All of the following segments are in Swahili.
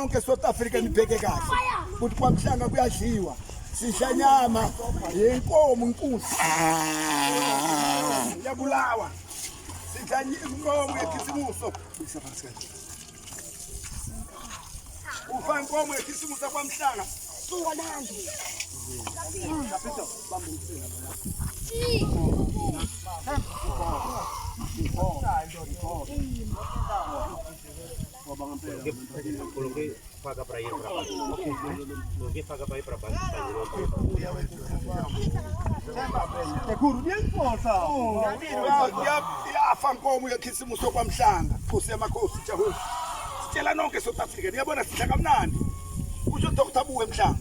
nonke South Africa nibheke kahle ukuthi kwaMhlanga kuyadliwa sidla nyama yenkomo inkunzi yabulawa sidla inkomo yekhisimuso ufa inkomo yekhisimuso kwaMhlanga Suwanandi. Paga para ir para baixo. Ninguém paga para ir para baixo. Ekuru niyenkosa. Yafa inkomo yekhisimuso kwaMhlanga. Nkosi yamakhosi Jehova. Sitshela nonke South Africa. Niyabona sidla kamnandi. Usho Dr. Buwe Mhlanga.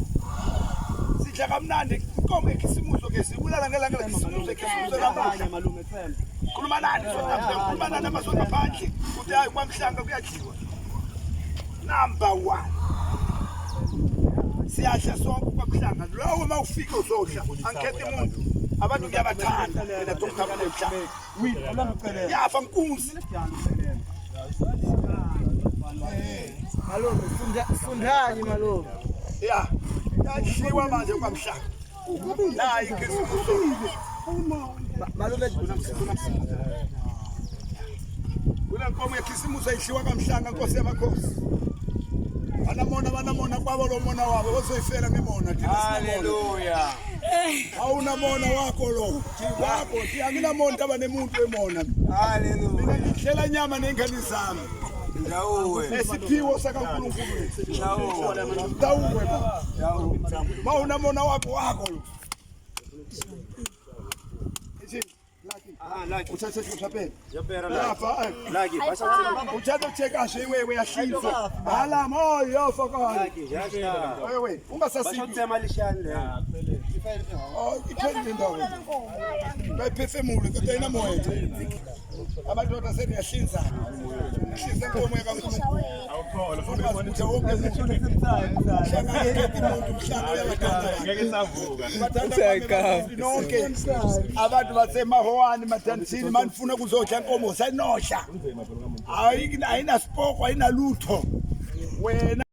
Sidla kamnandi inkomo yekhisimuso ke sibulala ngelanga lekhisimuso ekhisimuso namhlanje malume Themba. Khuluma nani South Africa, khuluma nani amazwe ngaphandle. Uthi hayi kwaMhlanga kuyadliwa. Number 1. Siyadla sonke kwaMhlanga. Lowo mawufika uzodla. Angikhethi umuntu. Abantu kuyabathanda mina Dr. Buwe Mhlanga. Withu yafa inkunzi. Malume fundani malume. Ya. Yadliwa manje kwaMhlanga. Hayi ikhisimuso. Malume Kula nkomo yekhisimuso ayidliwa kwaMhlanga Nkosi yamakhosi. Banamona kwabo lo mona wabo ozoyifela ngemona thina sinamona. Haleluya. Awuna mona wakho lo. Wakho anginamona abanemuntu emona. Haleluya. Mina ngidlela nyama nengane zami. Ndawuwe. Esiphiwo sakaNkulunkulu. Ndawuwe. Ndawuwe ba. Ndawuwe. Mawuna mona wakho lo. Lagi. Uthathe uhlaphe. Yapera Yafa. lagi. Uthathe ucheka she wewe yahlinzwa. Hala moyo yofa kwa. Lagi. Yasha. Wewe ungasasibi. Bashotsema lishani le. Oh, iphele ndawo. Bayiphefemule kodwa ina moya. Amadoda seniyahlinza. Hlinza inkomo yakaNkulunkulu. Awukhona futhi ukuthi wonke umuntu ngeke savuka. Nonke abantu basemahowani madanitsini manifuna kuzodla inkomo sayinosha. Ayina spoko ayina lutho. Wena